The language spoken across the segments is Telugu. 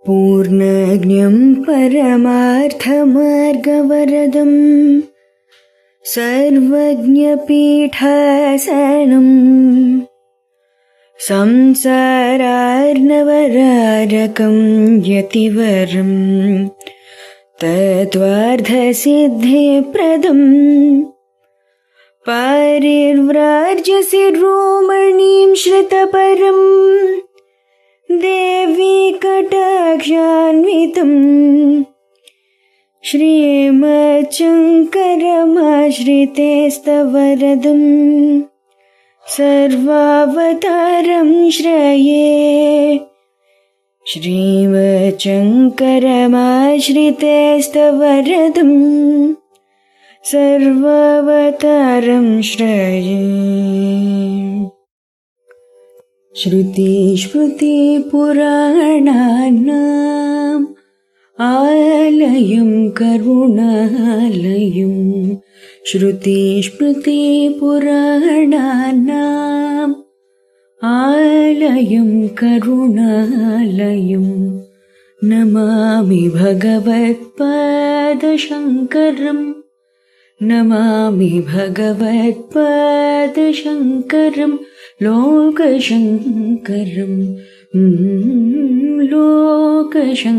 पूर्णज्ञं परमार्थमार्गवरदं सर्वज्ञपीठासनं संसारार्णवरारकं यतिवरं तत्त्वार्थसिद्धिप्रदं पारिव्राज्यशिरोमणिं श्रितपरम् देवी कटाक्षान्वितं श्रीमच्शङ्करमाश्रितेस्तवरदं सर्वावतारं श्रये। श्रीमच्शङ्करमाश्रितेस्तवरदं सर्वावतारं श्रये। श्रुतिस्मृतिपुराणानाम् आलयं करुणालयं श्रुतिस्मृतिपुराणानाम् आलयं करुणालयं नमामि भगवत्पादशङ्करम् नमामि भगवत्पादशङ्करम् लोकशङ्करं लोकशङ्करम्।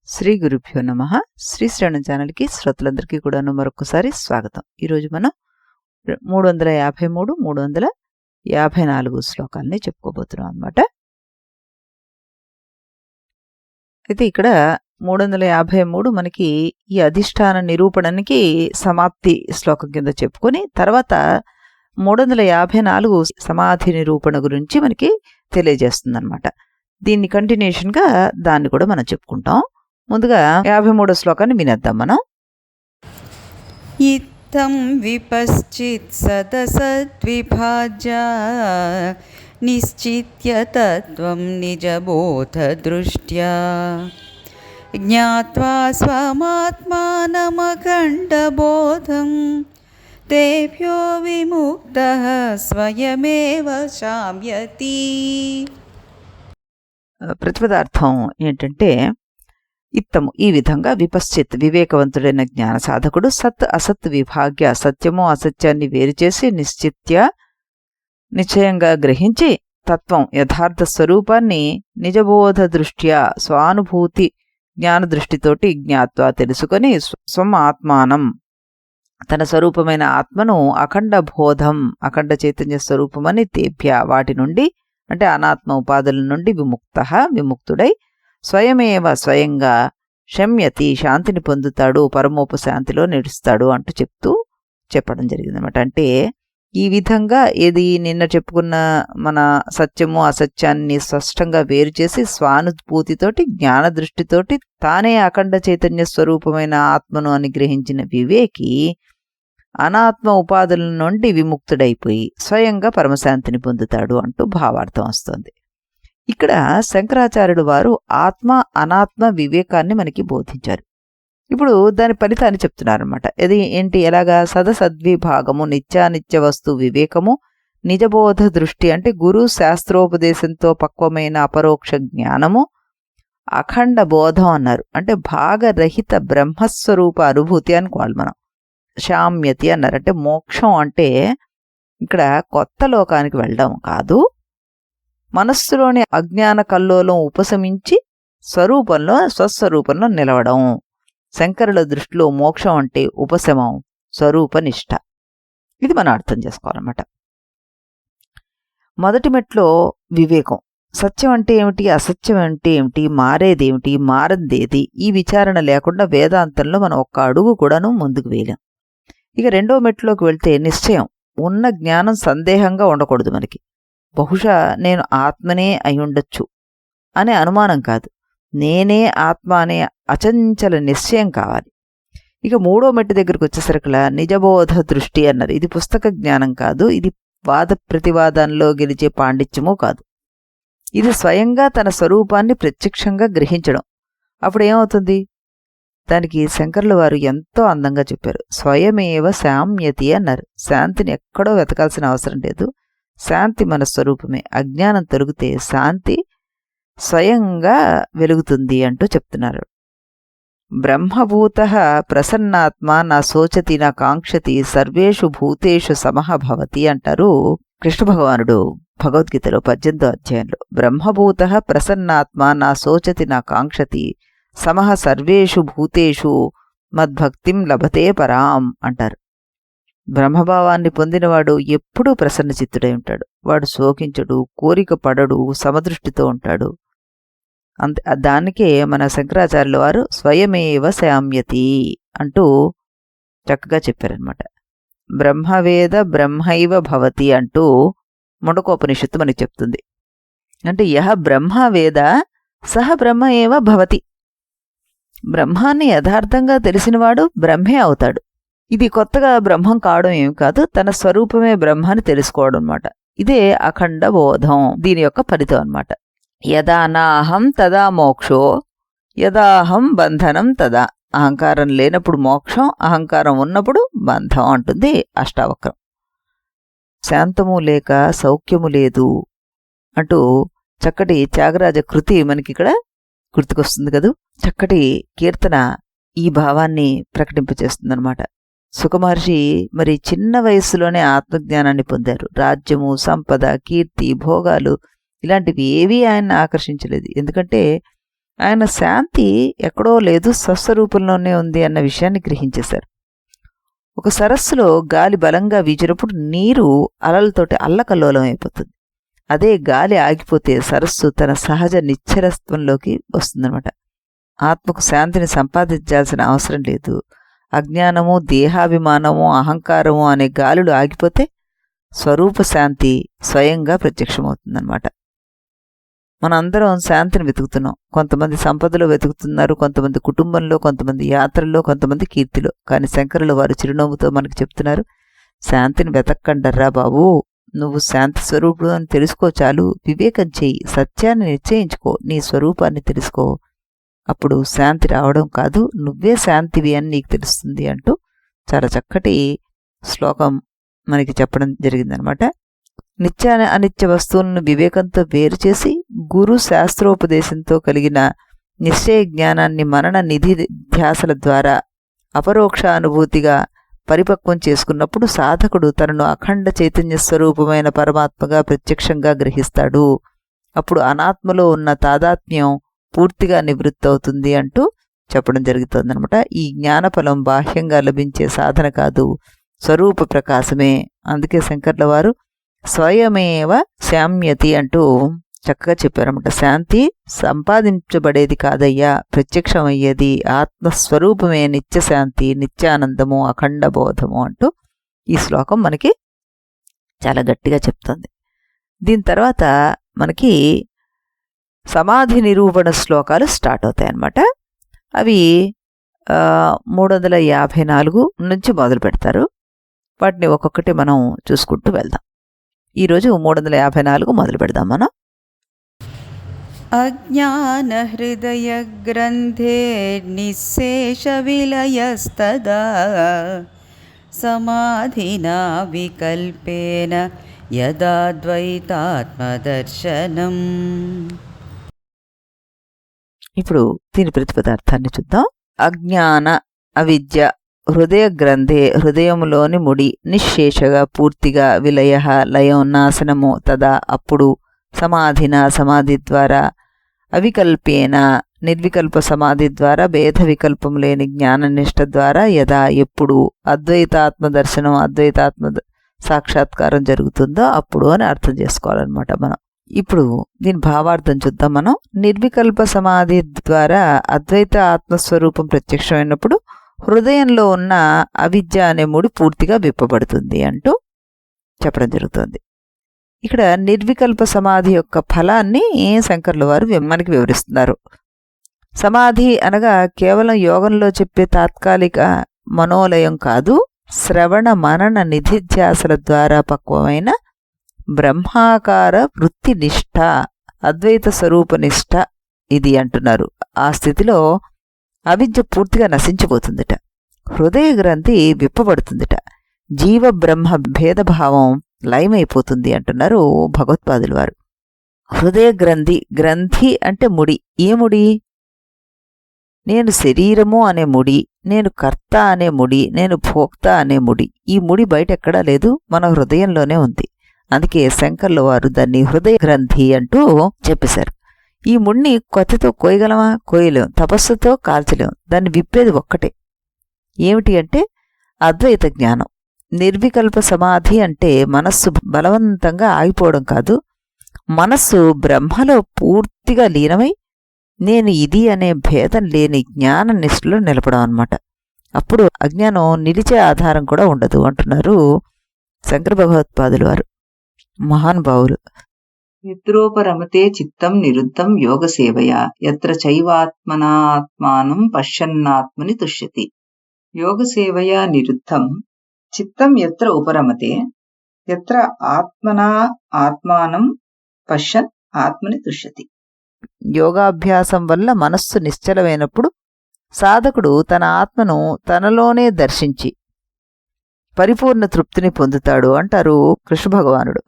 శ్రీ గురుభ్యో నమః. శ్రీ శ్రవణ ఛానల్కి శ్రోతలందరికీ కూడాను మరొకసారి స్వాగతం. ఈరోజు మనం 353, 354 శ్లోకాలని చెప్పుకోబోతున్నాం అన్నమాట. అయితే ఇక్కడ 353 మనకి ఈ అధిష్టాన నిరూపణనికి సమాప్తి శ్లోకం కింద చెప్పుకొని తర్వాత 354 సమాధి నిరూపణ గురించి మనకి తెలియజేస్తుంది అనమాట. దీన్ని కంటిన్యూషన్గా దాన్ని కూడా మనం చెప్పుకుంటాం. ముందుగా 53 శ్లోకాన్ని వినేద్దాం మనం. ఇత్తం విపశ్చిత్ సదసద్విభాజ్య నిశ్చిత్య తత్వం నిజబోధ దృష్ట్యా జ్ఞాత్వా స్వమాత్మానమఖండబోధం తేభ్యో విముక్తః స్వయమేవ శామ్యతి. ప్రతిపదార్థం ఏంటంటే ఇత్తము ఈ విధంగా విపశ్చిత్ వివేకవంతుడైన జ్ఞాన సాధకుడు సత్ అసత్ విభాగ్య సత్యము అసత్యాన్ని వేరుచేసి నిశ్చయంగా గ్రహించి తత్వం యథార్థ స్వరూపాన్ని నిజబోధ దృష్ట్యా స్వానుభూతి జ్ఞాన దృష్టితోటి జ్ఞాత్వా తెలుసుకొని స్వం ఆత్మానం తన స్వరూపమైన ఆత్మను అఖండ బోధం అఖండ చైతన్య స్వరూపమని తేభ్య వాటి నుండి అంటే అనాత్మ ఉపాధుల నుండి విముక్తుడై స్వయంగా శమ్యతి శాంతిని పొందుతాడు, పరమోపశాంతిలో నిలుస్తాడు అంటూ చెప్పడం జరిగిందన్నమాట. అంటే ఈ విధంగా ఏది నిన్న చెప్పుకున్న మన సత్యము అసత్యాన్ని స్పష్టంగా వేరు చేసి స్వానుభూతితోటి జ్ఞాన దృష్టితోటి తానే అఖండ చైతన్య స్వరూపమైన ఆత్మను అని గ్రహించిన వివేకి అనాత్మ ఉపాధుల నుండి విముక్తుడైపోయి స్వయంగా పరమశాంతిని పొందుతాడు అంటూ భావార్థం వస్తుంది. ఇక్కడ శంకరాచార్యుడు వారు ఆత్మ అనాత్మ వివేకాన్ని మనకి బోధించారు. ఇప్పుడు దాని ఫలితాన్ని చెప్తున్నారనమాట. ఇది ఏంటి, ఎలాగా సదసద్విభాగము నిత్యానిత్య వస్తు వివేకము నిజబోధ దృష్టి అంటే గురు శాస్త్రోపదేశంతో పక్వమైన అపరోక్ష జ్ఞానము అఖండ బోధం అన్నారు. అంటే భాగరహిత బ్రహ్మస్వరూప అనుభూతి అనుకోవాలి మనం. శామ్యతి అన్నారు. అంటే మోక్షం అంటే ఇక్కడ కొత్త లోకానికి వెళ్ళడం కాదు, మనస్సులోని అజ్ఞాన కల్లోలం ఉపశమించి స్వస్వరూపంలో నిలవడం. శంకరుల దృష్టిలో మోక్షం అంటే ఉపశమం, స్వరూపనిష్ట. ఇది మనం అర్థం చేసుకోవాలన్నమాట. మొదటి మెట్లో వివేకం. సత్యం అంటే ఏమిటి, అసత్యం అంటే ఏమిటి, మారేదేమిటి, మారందేది, ఈ విచారణ లేకుండా వేదాంతంలో మనం ఒక్క అడుగు కూడాను ముందుకు వేయలేం. ఇక రెండో మెట్లోకి వెళ్తే నిశ్చయం. ఉన్న జ్ఞానం సందేహంగా ఉండకూడదు మనకి. బహుశా నేను ఆత్మనే అయ్యుండొచ్చు అనే అనుమానం కాదు, నేనే ఆత్మ అనే అచంచల నిశ్చయం కావాలి. ఇక మూడో మెట్టు దగ్గరకు వచ్చేసరికలా నిజబోధ దృష్టి అన్నారు. ఇది పుస్తక జ్ఞానం కాదు, ఇది వాద ప్రతివాదంలో గెలిచే పాండిత్యమూ కాదు. ఇది స్వయంగా తన స్వరూపాన్ని ప్రత్యక్షంగా గ్రహించడం. అప్పుడు ఏమవుతుంది, దానికి శంకరుల వారు ఎంతో అందంగా చెప్పారు. స్వయమేవ శామ్యతి అన్నారు. శాంతిని ఎక్కడో వెతకాల్సిన అవసరం లేదు, శాంతి మన స్వరూపమే. అజ్ఞానం తొలగితే శాంతి స్వయంగా వెలుగుతుంది అంటూ చెప్తున్నారు. బ్రహ్మభూతః ప్రసన్నాత్మ నా శోచతి నా కాంక్షతి సర్వేషు భూతేషు సమః భవతి అంటారు కృష్ణ భగవానుడు భగవద్గీతలో 18వ అధ్యాయంలో. బ్రహ్మభూతః ప్రసన్నాత్మ నా శోచతి నా కాంక్షతి సమః సర్వేషు భూతేషు మద్భక్తిం లభతే పరాం అంటారు. బ్రహ్మభావాన్ని పొందినవాడు ఎప్పుడూ ప్రసన్నచిత్తుడై ఉంటాడు. వాడు శోకించడు, కోరిక పడడు, సమదృష్టితో ఉంటాడు. దానికే మన శంకరాచార్యుల వారు స్వయమేవ శామ్యతి అంటూ చక్కగా చెప్పారనమాట. బ్రహ్మవేద బ్రహ్మైవ భవతి అంటూ ముండకోపనిషత్తు మనకి చెప్తుంది. అంటే యహ బ్రహ్మవేద సహ బ్రహ్మ ఏవ భవతి. బ్రహ్మాన్ని యథార్థంగా తెలిసినవాడు బ్రహ్మే అవుతాడు. ఇది కొత్తగా బ్రహ్మం కావడం ఏమి కాదు, తన స్వరూపమే బ్రహ్మాన్ని తెలుసుకోవడం అనమాట. ఇదే అఖండ బోధం, దీని యొక్క ఫలితం అనమాట. యదా నాహం తదా మోక్షో యదాహం బంధనం తదా. అహంకారం లేనప్పుడు మోక్షం, అహంకారం ఉన్నప్పుడు బంధం అంటుంది అష్టావక్రం. శాంతము లేక సౌఖ్యము లేదు అంటూ చక్కటి త్యాగరాజ కృతి మనకి ఇక్కడ గుర్తుకొస్తుంది కదూ. చక్కటి కీర్తన ఈ భావాన్ని ప్రకటింపచేస్తుందన్నమాట. సుఖమహర్షి మరి చిన్న వయస్సులోనే ఆత్మజ్ఞానాన్ని పొందారు. రాజ్యము, సంపద, కీర్తి, భోగాలు ఇలాంటివి ఏవీ ఆయన్ని ఆకర్షించలేదు. ఎందుకంటే ఆయన శాంతి ఎక్కడో లేదు, స్వస్వరూపంలోనే ఉంది అన్న విషయాన్ని గ్రహించేశారు. ఒక సరస్సులో గాలి బలంగా వీచినప్పుడు నీరు అలలతోటి అల్లకల్లోలం అయిపోతుంది. అదే గాలి ఆగిపోతే సరస్సు తన సహజ నిశ్చలత్వంలోకి వస్తుందన్నమాట. ఆత్మకు శాంతిని సంపాదించాల్సిన అవసరం లేదు. అజ్ఞానము, దేహాభిమానము, అహంకారము అనే గాలులు ఆగిపోతే స్వరూప శాంతి స్వయంగా ప్రత్యక్షమవుతుందన్నమాట. మనందరం శాంతిని వెతుకుతున్నాం. కొంతమంది సంపదలో వెతుకుతున్నారు, కొంతమంది కుటుంబంలో, కొంతమంది యాత్రల్లో, కొంతమంది కీర్తిలో. కానీ శంకరులు వారు చిరునవ్వుతో మనకు చెప్తున్నారు, శాంతిని వెతక్కండర్రా బాబు, నువ్వు శాంతి స్వరూపుడు అని తెలుసుకో చాలు. వివేకం చెయ్యి, సత్యాన్ని నిశ్చయించుకో, నీ స్వరూపాన్ని తెలుసుకో. అప్పుడు శాంతి రావడం కాదు, నువ్వే శాంతివి అని నీకు తెలుస్తుంది అంటూ చాలా చక్కటి శ్లోకం మనకి చెప్పడం జరిగిందనమాట. నిత్య అనిత్య వస్తువులను వివేకంతో వేరు చేసి గురు శాస్త్రోపదేశంతో కలిగిన నిశ్చయ జ్ఞానాన్ని మనన నిధి ధ్యాసల ద్వారా అపరోక్ష అనుభూతిగా పరిపక్వం చేసుకున్నప్పుడు సాధకుడు తనను అఖండ చైతన్య స్వరూపమైన పరమాత్మగా ప్రత్యక్షంగా గ్రహిస్తాడు. అప్పుడు అనాత్మలో ఉన్న తాదాత్మ్యం పూర్తిగా నివృత్తి అవుతుంది అంటూ చెప్పడం జరుగుతుందనమాట. ఈ జ్ఞానఫలం బాహ్యంగా లభించే సాధన కాదు, స్వరూప ప్రకాశమే. అందుకే శంకర్ల వారు స్వయమేవ శామ్యతి అంటూ చక్కగా చెప్పారన్నమాట. శాంతి సంపాదించబడేది కాదయ్యా, ప్రత్యక్షమయ్యేది. ఆత్మస్వరూపమే నిత్యశాంతి, నిత్యానందము, అఖండ బోధము అంటూ ఈ శ్లోకం మనకి చాలా గట్టిగా చెప్తుంది. దీని తర్వాత మనకి సమాధి నిరూపణ శ్లోకాలు స్టార్ట్ అవుతాయి అన్నమాట. అవి 354 నుంచి మొదలు పెడతారు. వాటిని ఒక్కొక్కటి మనం చూసుకుంటూ వెళ్దాం. ఈరోజు 354 మొదలు పెడదాం మనం. అజ్ఞాన హృదయ గ్రంథే నిశేష విలయస్తదా సమాధినా వికల్పేన యదాద్వైతాత్మదర్శనం. ఇప్పుడు దీని ప్రతిపదార్థాన్ని చూద్దాం. అజ్ఞాన అవిద్య హృదయ గ్రంథే హృదయములోని ముడి నిశ్శేషగా పూర్తిగా విలయ లయం నాశనము తదా అప్పుడు సమాధిన సమాధి ద్వారా అవికల్పేన నిర్వికల్ప సమాధి ద్వారా భేద వికల్పం లేని జ్ఞాననిష్ట ద్వారా యదా ఎప్పుడు అద్వైతాత్మ దర్శనం అద్వైతాత్మ సాక్షాత్కారం జరుగుతుందో అప్పుడు అని అర్థం చేసుకోవాలన్నమాట మనం. ఇప్పుడు దీని భావార్థం చూద్దాం మనం. నిర్వికల్ప సమాధి ద్వారా అద్వైత ఆత్మస్వరూపం ప్రత్యక్షమైనప్పుడు హృదయంలో ఉన్న అవిద్య అనే ముడి పూర్తిగా విప్పబడుతుంది అంటూ చెప్పడం జరుగుతుంది. ఇక్కడ నిర్వికల్ప సమాధి యొక్క ఫలాన్ని శంకర్ల వారు మనకి వివరిస్తున్నారు. సమాధి అనగా కేవలం యోగంలో చెప్పే తాత్కాలిక మనోలయం కాదు, శ్రవణ మనన నిధిధ్యాసల ద్వారా పక్వమైన బ్రహ్మాకార వృత్తి నిష్ఠ, అద్వైత స్వరూప నిష్ఠ ఇది అంటున్నారు. ఆ స్థితిలో అవిద్య పూర్తిగా నశించిపోతుందిట, హృదయ గ్రంథి విప్పబడుతుందిట, జీవ బ్రహ్మ భేదభావం లయమైపోతుంది అంటున్నారు భగవత్పాదులు వారు. హృదయ గ్రంథి, గ్రంథి అంటే ముడి. ఏ ముడి? నేను శరీరము అనే ముడి, నేను కర్త అనే ముడి, నేను భోక్త అనే ముడి. ఈ ముడి బయట ఎక్కడా లేదు, మన హృదయంలోనే ఉంది. అందుకే శంకర్ల వారు దాన్ని హృదయ గ్రంథి అంటూ చెప్పేశారు. ఈ ముడిని కొత్తతో కోయగలమా? కోయలేం. తపస్సుతో కాల్చలేం. దాన్ని విప్పేది ఒక్కటే. ఏమిటి అంటే అద్వైత జ్ఞానం. నిర్వికల్ప సమాధి అంటే మనస్సు బలవంతంగా ఆగిపోవడం కాదు, మనస్సు బ్రహ్మలో పూర్తిగా లీనమై నేను ఇది అనే భేదం లేని జ్ఞాన నిష్ఠలో నిలపడం అన్నమాట. అప్పుడు అజ్ఞానం నిలిచే ఆధారం కూడా ఉండదు అంటున్నారు శంకర భగవత్పాదులు వారు, మహానుభావులు. నిద్రోపరమతే చిత్తం నిరుద్ధం యోగ సేవయా యత్ర చైవాత్మనాత్మానం పశ్యన్నాత్మని తుష్యతి. యోగ సేవయా నిరుద్ధం చిత్తం ఎత్ర ఉపరమతే ఎత్ర ఆత్మనా ఆత్మానం పశ్యన్ ఆత్మని తుష్యతి. యోగాభ్యాసం వల్ల మనస్సు నిశ్చలమైనప్పుడు సాధకుడు తన ఆత్మను తనలోనే దర్శించి పరిపూర్ణ తృప్తిని పొందుతాడు అంటారు కృష్ణ భగవానుడు.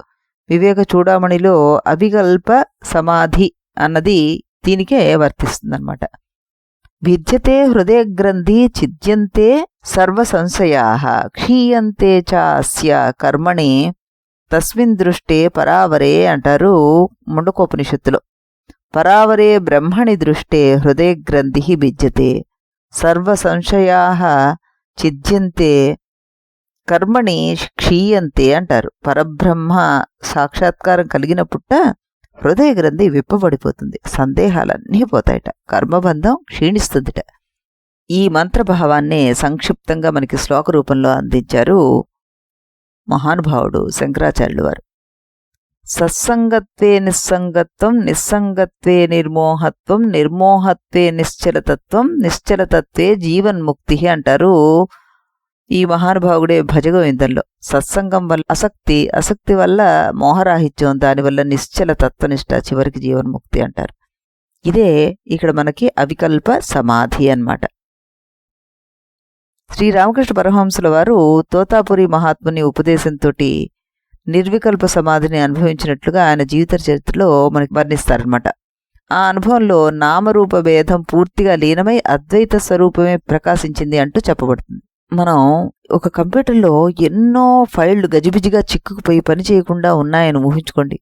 వివేక చూడామణిలో అవికల్ప సమాధి అన్నది దీనికే వర్తిస్తుందన్నమాట. విద్యతే హృదయ గ్రంథి ఛిద్యంతే సర్వ సంశయాః క్షీయంతే చ అస్య కర్మణి తస్మిన్ దృష్టే పరావరే అంటారు ముండకోపనిషత్తులో. పరావరే బ్రహ్మణి దృష్టే హృదయ గ్రంథి విద్యతే సర్వ సంశయాః ఛిద్యంతే కర్మణి క్షీయంతే అంటారు. పరబ్రహ్మ సాక్షాత్కారం కలిగినప్పుట హృదయ గ్రంథి విప్పబడిపోతుంది, సందేహాలన్నీ పోతాయట, కర్మబంధం క్షీణిస్తుందిట. ఈ మంత్రభావాన్నే సంక్షిప్తంగా మనకి శ్లోక రూపంలో అందించారు మహానుభావుడు శంకరాచార్యులు వారు. సత్సంగత్వే నిస్సంగత్వం, నిస్సంగత్వే నిర్మోహత్వం, నిర్మోహత్వే నిశ్చలతత్వం, నిశ్చలతత్వే జీవన్ముక్తి అంటారు ఈ మహానుభావుడే భజగోవిందంలో. సత్సంగం వల్ల అసక్తి, అసక్తి వల్ల మోహరాహిత్యం, దానివల్ల నిశ్చల తత్వనిష్ట, చివరికి జీవన్ముక్తి అంటారు. ఇదే ఇక్కడ మనకి అవికల్ప సమాధి అన్నమాట. శ్రీరామకృష్ణ పరమహంసుల వారు తోతాపురి మహాత్ముని ఉపదేశంతో నిర్వికల్ప సమాధిని అనుభవించినట్లుగా ఆయన జీవిత చరిత్రలో మనకి వర్ణిస్తారనమాట. ఆ అనుభవంలో నామరూప భేదం పూర్తిగా లీనమై అద్వైత స్వరూపమే ప్రకాశించింది అంటూ చెప్పబడుతుంది. మనం ఒక కంప్యూటర్లో ఎన్నో ఫైళ్లు గజిబిజిగా చిక్కుకుపోయి పని చేయకుండా ఉన్నాయని ఊహించుకోండి.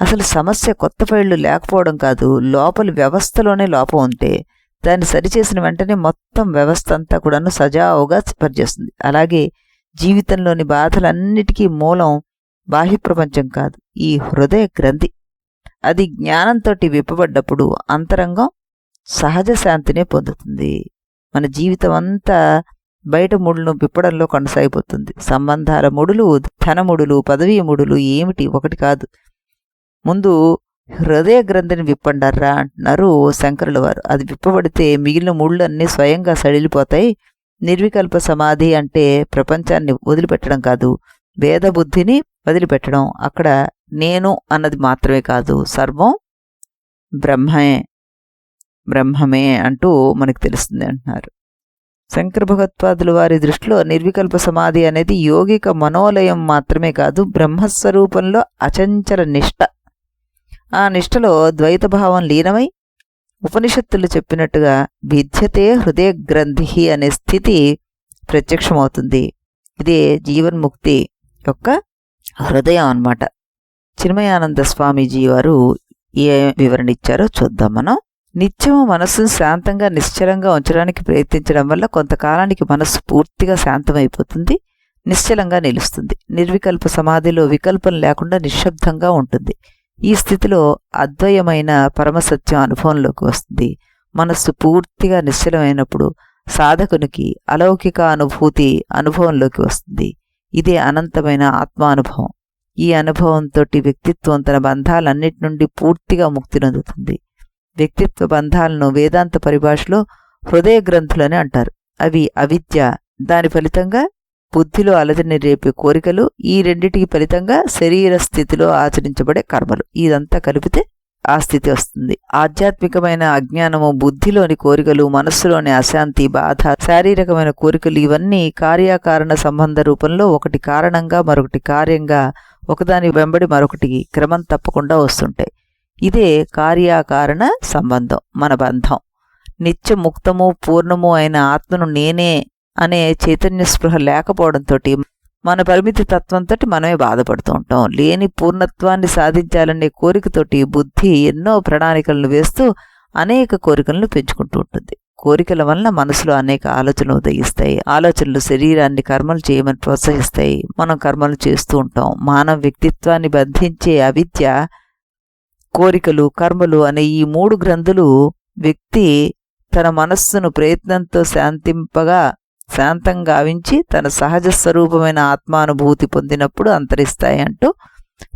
అసలు సమస్య కొత్త ఫైళ్లు లేకపోవడం కాదు, లోపలి వ్యవస్థలోనే లోపం ఉంటే దాన్ని సరిచేసిన వెంటనే మొత్తం వ్యవస్థ అంతా కూడాను సజావుగా పనిచేస్తుంది. అలాగే జీవితంలోని బాధలన్నిటికీ మూలం బాహ్య ప్రపంచం కాదు, ఈ హృదయ గ్రంథి. అది జ్ఞానంతో విప్పబడ్డప్పుడు అంతరంగం సహజ శాంతినే పొందుతుంది. మన జీవితం అంతా బయట ముడులను విప్పడంలో కొనసాగిపోతుంది. సంబంధాల ముడులు, ధనముడులు, పదవీ ముడులు ఏమిటి, ఒకటి కాదు. ముందు హృదయ గ్రంథిని విప్పండారా అంటున్నారు శంకరుల వారు. అది విప్పబడితే మిగిలిన ముళ్ళు అన్నీ స్వయంగా సడిలిపోతాయి. నిర్వికల్ప సమాధి అంటే ప్రపంచాన్ని వదిలిపెట్టడం కాదు, వేదబుద్ధిని వదిలిపెట్టడం. అక్కడ నేను అన్నది మాత్రమే కాదు, సర్వం బ్రహ్మమే అంటూ మనకు తెలుస్తుంది అంటున్నారు శంకర భగవత్పాదులు వారి దృష్టిలో. నిర్వికల్ప సమాధి అనేది యోగిక మనోలయం మాత్రమే కాదు, బ్రహ్మస్వరూపంలో అచంచల నిష్ఠ. ఆ నిష్ఠలో ద్వైతభావం లీనమై ఉపనిషత్తులు చెప్పినట్టుగా విద్యతే హృదయ గ్రంథి అనే స్థితి ప్రత్యక్షమవుతుంది. ఇదే జీవన్ముక్తి యొక్క హృదయం అన్నమాట. చిన్మయానంద స్వామీజీ వారు ఏ వివరణ ఇచ్చారో చూద్దాం మనం. నిత్యము మనస్సును శాంతంగా నిశ్చలంగా ఉంచడానికి ప్రయత్నించడం వల్ల కొంతకాలానికి మనస్సు పూర్తిగా శాంతమైపోతుంది, నిశ్చలంగా నిలుస్తుంది. నిర్వికల్ప సమాధిలో వికల్పం లేకుండా నిశ్శబ్దంగా ఉంటుంది. ఈ స్థితిలో అద్వయమైన పరమసత్యం అనుభవంలోకి వస్తుంది. మనస్సు పూర్తిగా నిశ్చలమైనప్పుడు సాధకునికి అలౌకిక అనుభూతి అనుభవంలోకి వస్తుంది. ఇదే అనంతమైన ఆత్మానుభవం. ఈ అనుభవంతో వ్యక్తిత్వం తన బంధాలన్నిటి నుండి పూర్తిగా ముక్తి నొందుతుంది. వ్యక్తిత్వ బంధాలను వేదాంత పరిభాషలో హృదయ గ్రంథులని అంటారు. అవి అవిద్య, దాని ఫలితంగా బుద్ధిలో అలజడిని రేపే కోరికలు, ఈ రెండిటికి ఫలితంగా శరీర స్థితిలో ఆచరించబడే కర్మలు. ఇదంతా కలిపితే ఆ స్థితి వస్తుంది. ఆధ్యాత్మికమైన అజ్ఞానము, బుద్ధిలోని కోరికలు, మనస్సులోని అశాంతి, బాధ, శారీరకమైన కోరికలు, ఇవన్నీ కార్యకారణ సంబంధ రూపంలో ఒకటి కారణంగా మరొకటి కార్యంగా ఒకదాని వెంబడి మరొకటి క్రమం తప్పకుండా వస్తుంటాయి. ఇదే కార్యాకారణ సంబంధం, మన బంధం. నిత్య ముక్తము పూర్ణము అయిన ఆత్మను నేనే అనే చైతన్య స్పృహ లేకపోవడంతో మన పరిమితి తత్వంతో మనమే బాధపడుతూ ఉంటాం. లేని పూర్ణత్వాన్ని సాధించాలనే కోరికతోటి బుద్ధి ఎన్నో ప్రణాళికలను వేస్తూ అనేక కోరికలను పెంచుకుంటూ ఉంటుంది. కోరికల వలన మనసులో అనేక ఆలోచనలు ఉదయిస్తాయి. ఆలోచనలు శరీరాన్ని కర్మలు చేయమని ప్రోత్సహిస్తాయి. మనం కర్మలు చేస్తూ ఉంటాం. మానవ వ్యక్తిత్వాన్ని బంధించే అవిద్య, కోరికలు, కర్మలు అనే ఈ 3 గ్రంథులు వ్యక్తి తన మనస్సును ప్రయత్నంతో శాంతం గావించి తన సహజ స్వరూపమైన ఆత్మానుభూతి పొందినప్పుడు అంతరిస్తాయి అంటూ,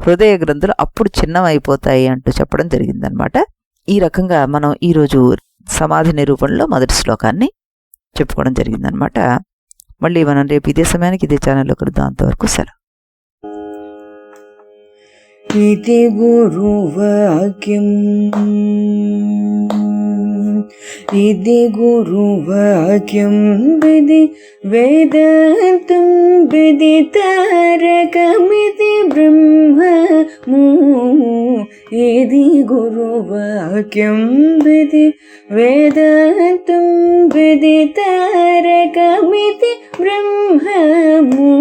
హృదయ గ్రంథులు అప్పుడు చిన్నమైపోతాయి అంటూ చెప్పడం జరిగిందనమాట. ఈ రకంగా మనం ఈరోజు సమాధి నిరూపణలో మొదటి శ్లోకాన్ని చెప్పుకోవడం జరిగిందనమాట. మళ్ళీ మనం రేపు ఇదే సమయానికి ఇదే ఛానల్లో కలుద్దాం. అంతవరకు సెలవు. इति गुरुवाक्यम् इति गुरुवाक्यं विधि वेदान्तं विदितारकमिति ब्रह्ममु इति गुरुवाक्यं विधि वेदान्तं विदितारकमिति ब्रह्ममु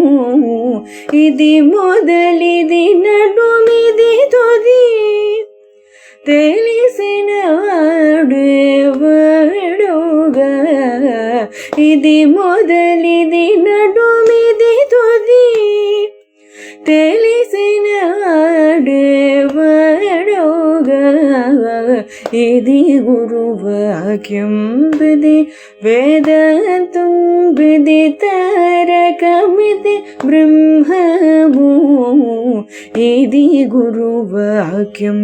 इति मोदलिदि नडुमिदि तुदि తెలిసిన వాడెవడుగా ఇది మొదలిది నడుమిది తుది తెలిసిన వాడెవడుగా ఇది గురువాక్యం విధి వేదాంతం విదితారకమితి బ్రహ్మము ఇది గురువాక్యం.